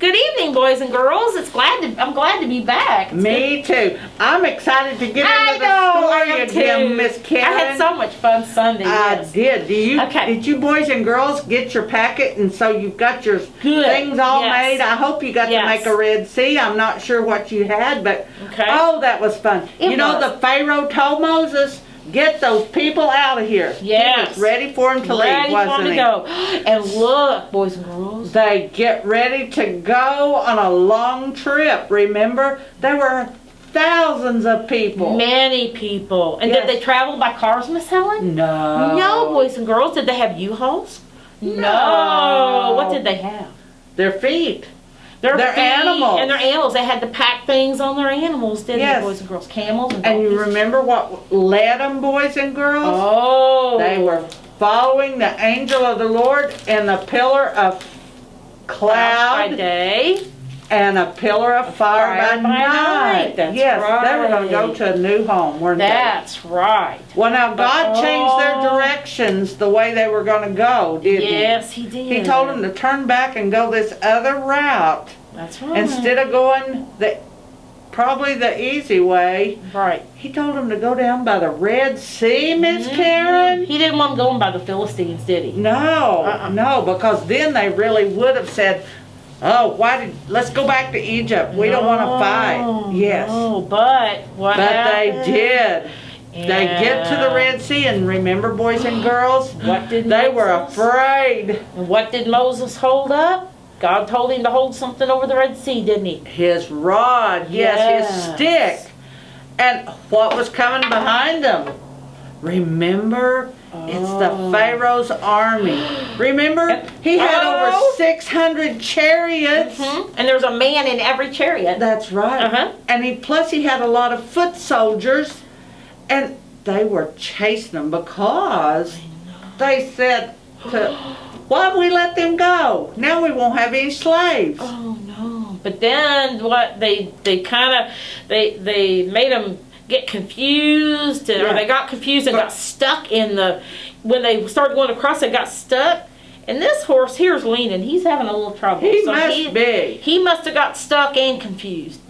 Good evening, boys and girls. I'm glad to be back. Me too. I'm excited to get into the story again, Miss Karen. I had so much fun Sunday. I did. Okay. Did you boys and girls get your packet, and so you've got your things all made? I hope you got to make a Red Sea. I'm not sure what you had, but oh, that was fun. The Pharaoh told Moses, get those people out of here. Yes. He was ready for them to leave, wasn't he? Go. And look, boys and girls. They get ready to go on a long trip. Remember, there were thousands of people. Many people. And did they travel by cars, Miss Helen? No. No, boys and girls. Did they have U-Hauls? No. What did they have? Their feet. Their animals. And their animals. They had to pack things on their animals, didn't they, boys and girls? Camels and donkeys. And you remember what led them, boys and girls? Oh. They were following the angel of the Lord in the pillar of cloud by day and a pillar of fire by night. That's right. They were going to go to a new home, weren't they? That's right. Well, now God changed their directions the way they were going to go, didn't he? Yes, he did. He told them to turn back and go this other route. That's right. Instead of going probably the easy way. Right. He told them to go down by the Red Sea, Miss Karen. He didn't want them going by the Philistines, did he? No, no, because then they really would have said, oh, let's go back to Egypt. We don't want to fight. Yes. No, but what happened? They did. They get to the Red Sea, and remember, boys and girls, they were afraid. And what did Moses hold up? God told him to hold something over the Red Sea, didn't he? His rod, his stick. And what was coming behind them? Remember? It's the Pharaoh's army. Remember? He had over 600 chariots. And there's a man in every chariot. That's right. And plus he had a lot of foot soldiers. And they were chasing them because they said, why don't we let them go? Now we won't have any slaves. Oh no. But then what they made them get confused, or they got confused and got stuck when they started going across, they got stuck. And this horse here's leaning. He's having a little trouble. He must have got stuck and confused.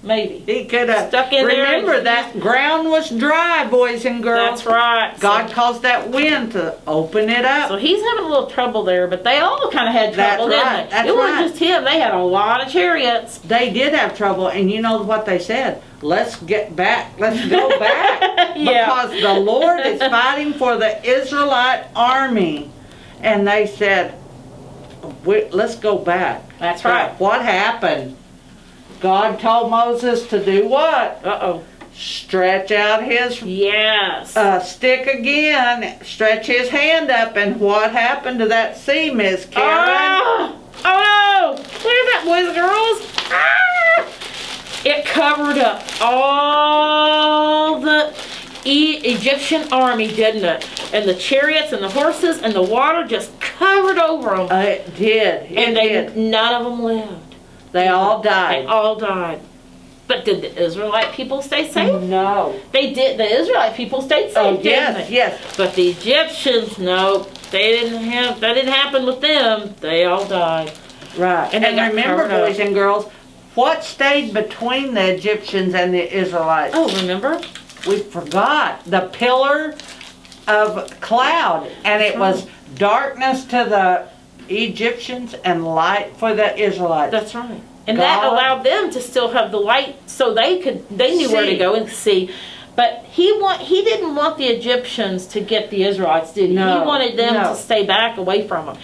Maybe. He could have. Stuck in there. Remember, that ground was dry, boys and girls. That's right. God caused that wind to open it up. So he's having a little trouble there, but they all kind of had trouble, didn't they? It wasn't just him. They had a lot of chariots. They did have trouble, and you know what they said? Let's get back. Let's go back. Because the Lord is fighting for the Israelite army. And they said, let's go back. That's right. But what happened? God told Moses to do what? Stretch out his stick again. Stretch his hand up. And what happened to that sea, Miss Karen? Oh no! Look at that, boys and girls. It covered up all the Egyptian army, didn't it? And the chariots and the horses and the water just covered over them. It did. None of them lived. They all died. They all died. But did the Israelite people stay safe? No. They did. The Israelite people stayed safe, didn't they? Yes. But the Egyptians, no. That didn't happen with them. They all died. Right. And remember, boys and girls, what stayed between the Egyptians and the Israelites? Oh, remember? We forgot. The pillar of cloud. And it was darkness to the Egyptians and light for the Israelites. That's right. And that allowed them to still have the light, so they knew where to go and see. But he didn't want the Egyptians to get the Israelites, did he? No, he wanted them to stay back away from them.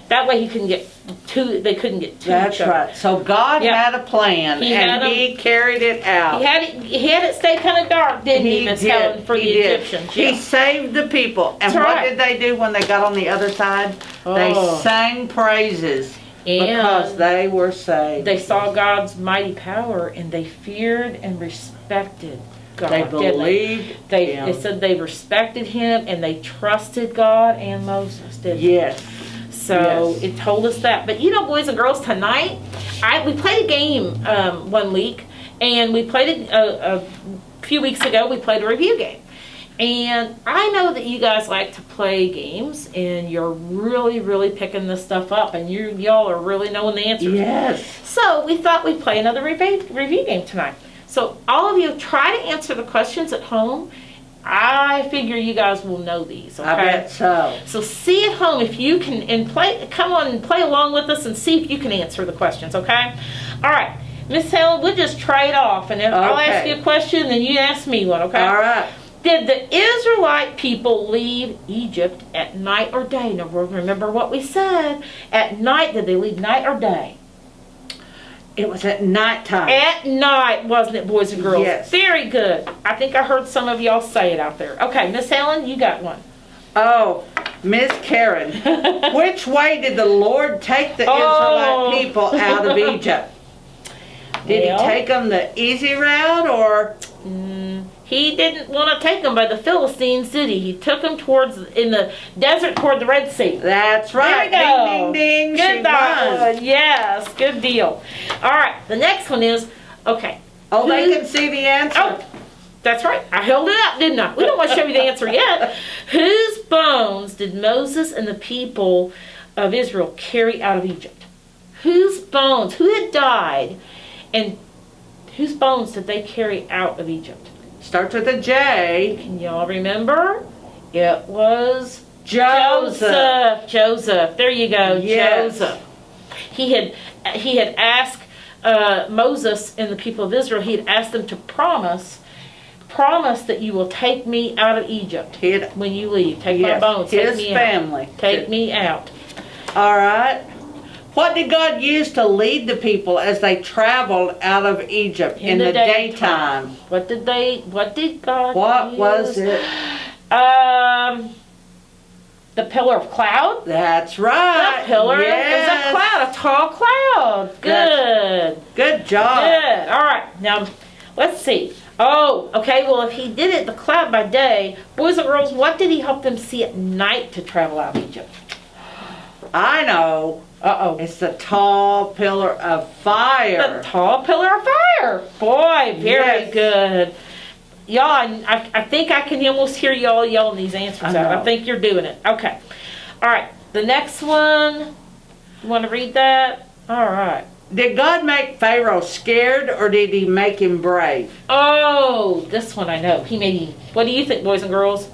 That way they couldn't get to That's each other. Right. So God had a plan, he carried it out. He had it stay kind of dark, didn't he, Miss Helen, for the Egyptians? He saved the people. And what did they do when they got on the other side? They sang praises because they were saved. They saw God's mighty power, and they feared and respected God. They believed Him. They said they respected Him, and they trusted God and Moses, didn't they? Yes. So it told us that. But you know, boys and girls, tonight we played a game 1 week, and we played it a few weeks ago. We played a review game, And I know that you guys like to play games, and you're really, really picking this stuff up, and y'all are really knowing the answers. Yes. So we thought we'd play another review game tonight. So all of you try to answer the questions at home. I figure you guys will know these. Okay? I bet so. So see at home if you can, and come on and play along with us and see if you can answer the questions. Okay. All right. Miss Helen, we'll just trade off, and if I'll ask you a question, then you ask me one. Okay. All right. Did the Israelite people leave Egypt at night or day? Now remember what we said. At night, did they leave night or day? It was at nighttime. At night, wasn't it, boys and girls? Yes. Very good. I think I heard some of y'all say it out there. Okay, Miss Helen, you got one. Oh, Miss Karen, which way did the Lord take the Israelite people out of Egypt? Did he take them the easy route, or? He didn't want to take them by the Philistines, did he? He took them in the desert toward the Red Sea. That's right. There we go. Ding, ding, ding. Good one. Yes, good deal. All right, the next one is, okay. Oh, they can see the answer. Oh, that's right. I held it up, didn't I? We don't want to show you the answer yet. Whose bones did Moses and the people of Israel carry out of Egypt? Whose bones? Who had died? And whose bones did they carry out of Egypt? Starts with a J. Can y'all remember? It was Joseph. Joseph. There you go. Yes. Joseph. He had asked Moses and the people of Israel. He had asked them to promise that you will take me out of Egypt when you leave. Take my bones. Take me family. Out. Take me out. All right. What did God use to lead the people as they traveled out of Egypt in the daytime? What did God What use? was it? The pillar of cloud? That's right. The pillar. Yes. It was a cloud, a tall cloud. Good. Good job. Good. All right. Now, let's see. Oh, okay. Well, if he did it, the cloud by day, boys and girls, what did he help them see at night to travel out of Egypt? I know. Uh-oh. It's the tall pillar of fire. The tall pillar of fire. Boy, very good. Y'all, I think I can almost hear y'all yelling these answers out. I think you're doing it. Okay. All right. The next one. You want to read that? All right. Did God make Pharaoh scared, or did he make him brave? Oh, this one I know. He made him, what do you think, boys and girls?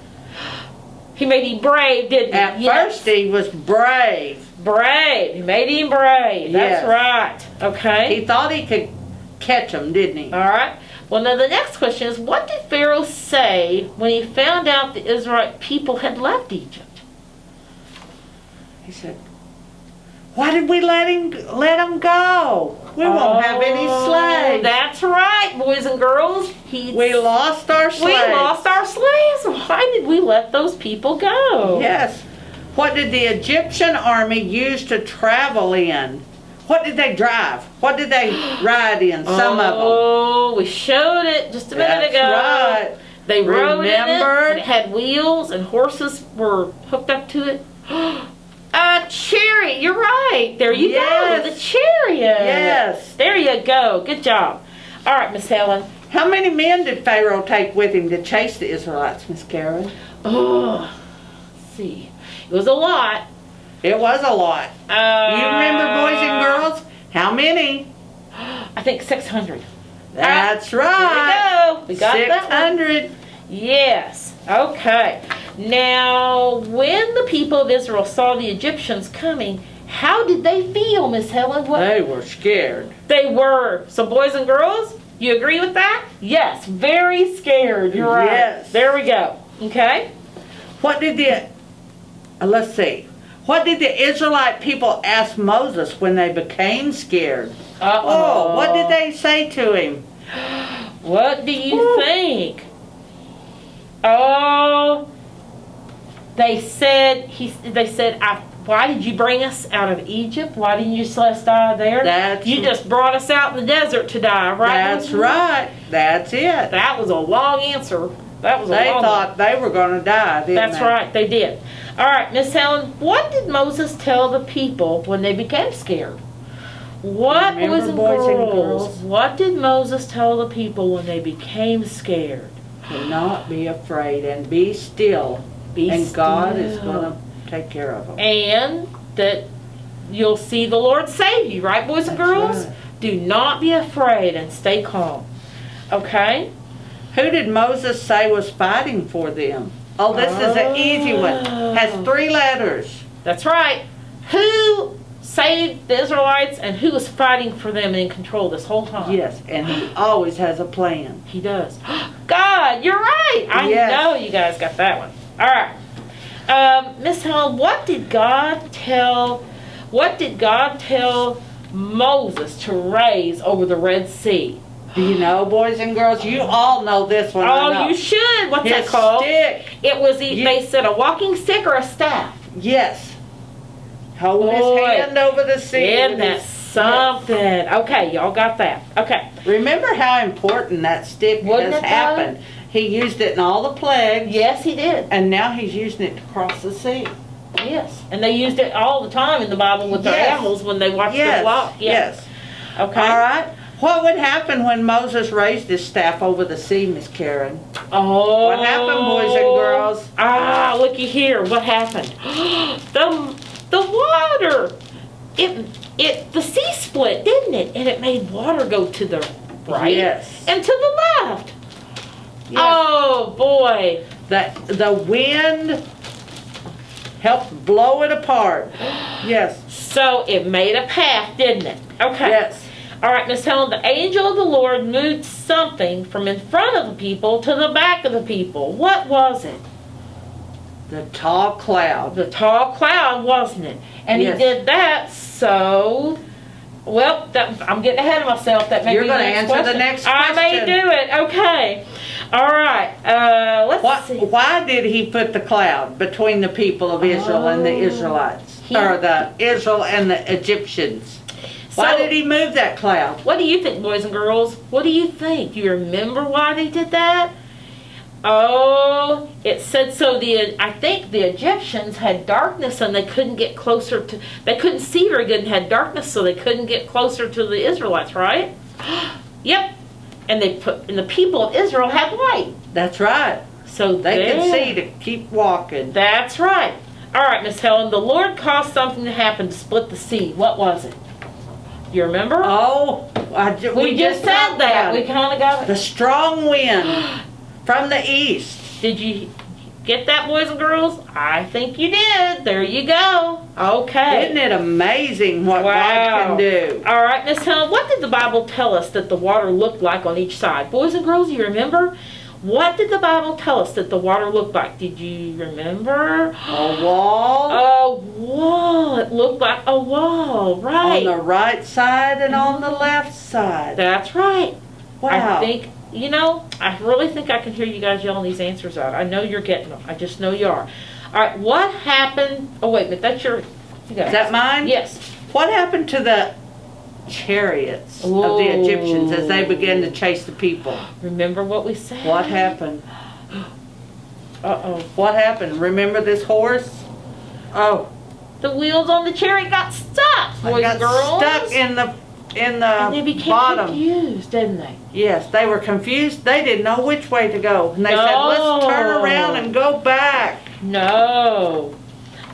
He made him brave, didn't he? At first he was brave. Brave. He made him brave. That's right. Okay. He thought he could catch him, didn't he? All right. Well, now the next question is, what did Pharaoh say when he found out the Israelite people had left Egypt? He said, why did we let him go? We won't have any slaves. That's right, boys and girls. We lost our slaves. We lost our slaves. Why did we let those people go? Yes. What did the Egyptian army use to travel in? What did they drive? What did they ride in? Some of them. Oh, we showed it just a minute ago. That's right. They rode in it, and it had wheels, and horses were hooked up to it. A chariot. You're right. There you go. The chariot. Yes. There you go. Good job. All right, Miss Helen. How many men did Pharaoh take with him to chase the Israelites, Miss Karen? Oh, let's see. It was a lot. It was a lot. You remember, boys and girls? How many? I think 600. That's right. There we go. We got 600. That one. Yes. Okay. Now, when the people of Israel saw the Egyptians coming, how did they feel, Miss Helen? They were scared. They were. So, boys and girls, you agree with that? Yes. Very scared. You're right. Yes. There we go. Okay. What did let's see. What did the Israelite people ask Moses when they became scared? Uh-oh. Oh, what did they say to him? What do you think? Oh, they said, why did you bring us out of Egypt? Why didn't you just let us die there? You just brought us out in the desert to die, right? That's right. That's it. That was a long answer. That was a long They thought they were going to die, didn't they? That's right. They did. All right, Miss Helen, what did Moses tell the people when they became scared? What, boys and girls, what did Moses tell the people when they became scared? Cannot be afraid and be still. And God is going to take care of them. And that you'll see the Lord save you, right, boys and girls? Right. Do not be afraid and stay calm. Okay? Who did Moses say was fighting for them? Oh, this is an easy one. Has 3 letters. That's right. Who saved the Israelites and who was fighting for them and in control this whole time? Yes, and he always has a plan. He does. God, you're right. I know you guys got that one. All right. Miss Helen, what did God tell Moses to raise over the Red Sea? Do you know, boys and girls? You all know this one. Oh, you should. What's that called? Stick. It was, they said, a walking stick or a staff. Yes. Hold his hand over the sea. Isn't that something? Yes. Okay, y'all got that. Okay. Remember how important that stick has happened. He used it in all the plagues. Yes, he did. And now he's using it to cross the sea. Yes. And they used it all the time in the Bible with their animals when they watched them walk. Yes. Okay. All right. What would happen when Moses raised his staff over the sea, Miss Karen? Oh. What happened, boys and girls? Looky here. What happened? The water. The sea split, didn't it? And it made water go to the right and to the left. Yes. Oh boy. The wind helped blow it apart. Yes. So it made a path, didn't it? Okay. Yes. All right, Miss Helen, the angel of the Lord moved something from in front of the people to the back of the people. What was it? The tall cloud. The tall cloud, wasn't it? And he did that so... Well, I'm getting ahead of myself. That may You're be going to answer the next question. I may do it. Okay. All right. Let's see. Why did he put the cloud between the people of Israel and the Israelites? Or the Israel and the Egyptians? Why did he move that cloud? What do you think, boys and girls? What do you think? Do you remember why they did that? Oh, it said so I think the Egyptians had darkness and they couldn't get closer to, they couldn't see very good and had darkness, so they couldn't get closer to the Israelites, right? Yep. And the people of Israel had light. That's right. So they could see to keep walking. That's right. All right, Miss Helen, the Lord caused something to happen to split the sea. What was it? You remember? Oh, we just said that. We kind of got it. The strong wind from the east. Did you get that, boys and girls? I think you did. There you go. Okay. Isn't it amazing what God can do? All right, Miss Helen, what did the Bible tell us that the water looked like on each side? Boys and girls, you remember? What did the Bible tell us that the water looked like? Did you remember? A wall. A wall. It looked like a wall, right. On the right side and on the left side. That's right. Wow. I think, I really think I can hear you guys yelling these answers out. I know you're getting them. I just know you are. All right, what happened? Oh, wait a minute. That's your... Is that mine? Yes. What happened to the chariots of the Egyptians as they began to chase the people? Remember what we said? What happened? Uh-oh. What happened? Remember this horse? Oh. The wheels on the chariot got stuck, boys and girls. Stuck in the and they became confused, didn't they? Yes, they were confused. They didn't know which way to go. And they said, let's turn around and go back. No.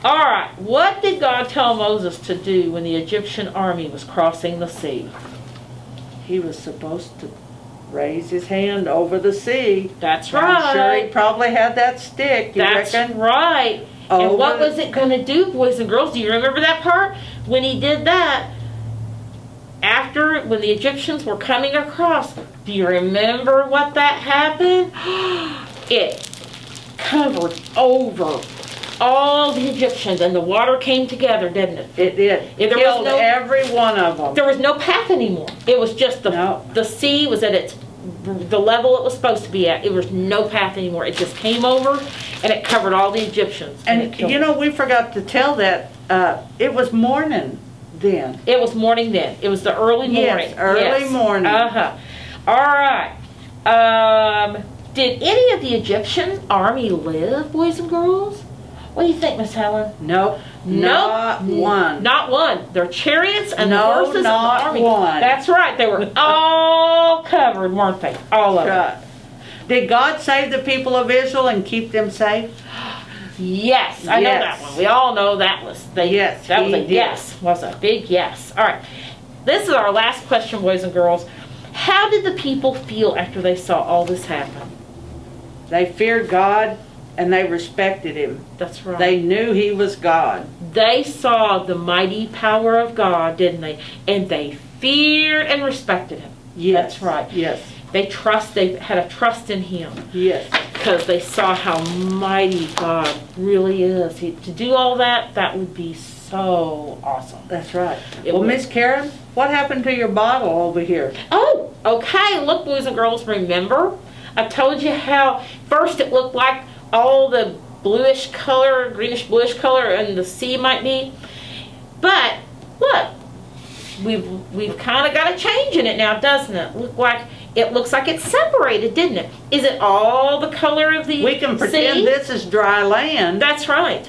All right, what did God tell Moses to do when the Egyptian army was crossing the sea? He was supposed to raise his hand over the sea. That's right. I'm sure he probably had that stick, you reckon? That's right. And what was it going to do, boys and girls? Do you remember that part? When he did that, when the Egyptians were coming across, do you remember what that happened? It covered over all the Egyptians and the water came together, didn't it? It did. It killed every one of them. There was no path anymore. It was just the sea was at the level it was supposed to be at. It was no path anymore. It just came over and it covered all the Egyptians. And we forgot to tell that it was morning then. It was morning then. It was the early morning. Yes, early morning. Uh-huh. All right. Did any of the Egyptian army live, boys and girls? What do you think, Miss Helen? Nope. Not one. Not one. Their chariots and the horses and the army. One. That's right. They were all covered, weren't they? All of them. Did God save the people of Israel and keep them safe? Yes, I know that one. We all know that was yes. That was a yes. Was a big yes. All right. This is our last question, boys and girls. How did the people feel after they saw all this happen? They feared God and they respected Him. That's right. They knew He was God. They saw the mighty power of God, didn't they? And they feared and respected Him. Yes. That's right. Yes. They had a trust in Him. Yes. Because they saw how mighty God really is. To do all that, that would be so awesome. That's right. Well, Miss Karen, what happened to your bottle over here? Oh, okay. Look, boys and girls, remember? I told you how first it looked like all the bluish color, greenish bluish color, and the sea might be. But look, we've kind of got a change in it now, doesn't it? It looks like it's separated, didn't it? Is it all the color of the sea? We can pretend this is dry land. That's right.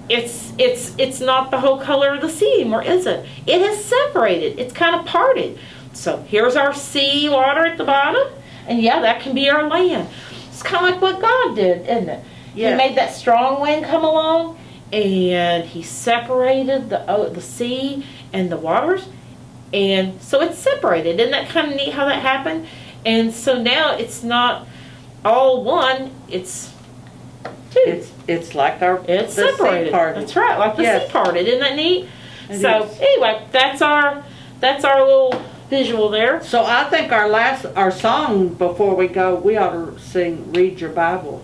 It's not the whole color of the sea anymore, is it? It has separated. It's kind of parted. So here's our sea water at the bottom, and yeah, that can be our land. It's kind of like what God did, isn't it? Yes. He made that strong wind come along, and He separated the sea and the waters, and so it's separated. Isn't that kind of neat how that happened? And so now it's not all one, it's two. It's like it's separated. Sea parted. That's right, like the sea parted. Isn't that neat? It anyway, that's our little visual there. So I think our song before we go, we ought to sing "Read Your Bible."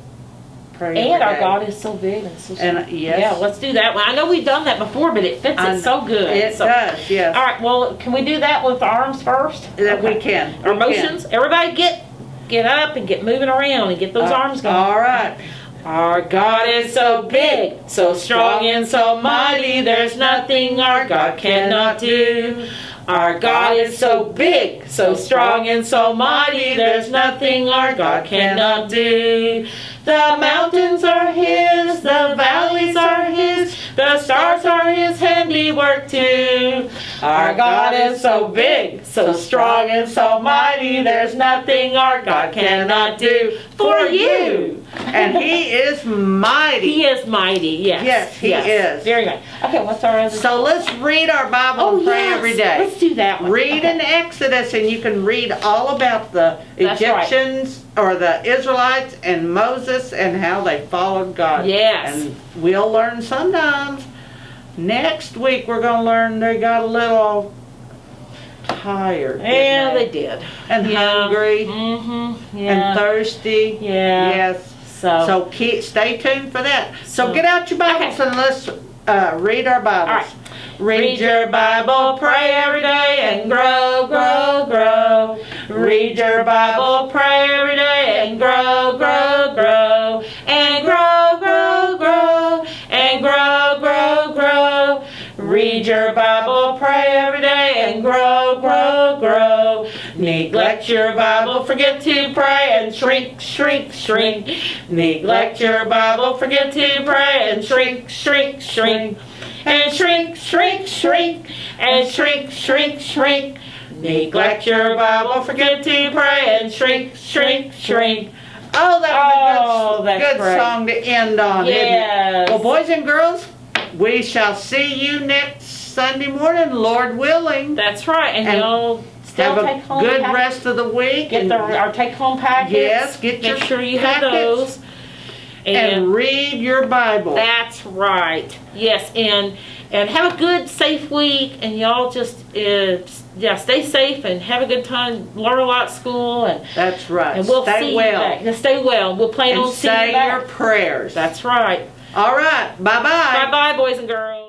Pray and our day. God is so big and so strong. And yes. Yeah, let's do that one. I know we've done that before, but it fits it so good. It does, yes. All right, well, can we do that with arms first? That we can. Our motions. Everybody get up and get moving around and get those arms going. All right. Our God is so big, so strong and so mighty, there's nothing our God cannot do. Our God is so big, so strong and so mighty, there's nothing our God cannot do. The mountains are His, the valleys are His, the stars are His handiwork too. Our God is so big, so strong and so mighty, there's nothing our God cannot do for you. And He is mighty. He is mighty, yes. Yes, He is. Very good. Okay, what's our other? So let's read our Bible and pray every day. Let's do that one. Read in Exodus, and you can read all about the Egyptians or the Israelites and Moses and how they followed God. Yes. And we'll learn sometimes. Next week we're going to learn they got a little tired. Yeah, they did. And hungry. Mm-hmm. Yeah. And thirsty. Yeah. Yes. So stay tuned for that. So get out your Bibles and let's read our Bibles. All right. Read your Bible, pray every day, and grow, grow, grow. Read your Bible, pray every day, and grow, grow, grow. And grow, grow, grow. And grow, grow, grow. Read your Bible, pray every day, and grow, grow, grow. Neglect your Bible, forget to pray, and shrink, shrink, shrink. Neglect your Bible, forget to pray, and shrink, shrink, shrink. And shrink, shrink, shrink. And shrink, shrink, shrink. Neglect your Bible, forget to pray, and shrink, shrink, shrink. Oh, that was a good great song to end on, isn't it? Well, boys and girls, we shall see you next Sunday morning, Lord willing. That's right, and you'll still have take a home good rest of the week. Get our take-home packets. Yes, Make sure you have those. And read your Bible. That's right. Yes, and have a good, safe week. And y'all just stay safe and have a good time. Learn a lot at school. And that's right. And we'll stay see well. You back. Stay well. We'll plan on seeing you back. Say your prayers. That's right. All right. Bye-bye. Bye-bye, boys and girls.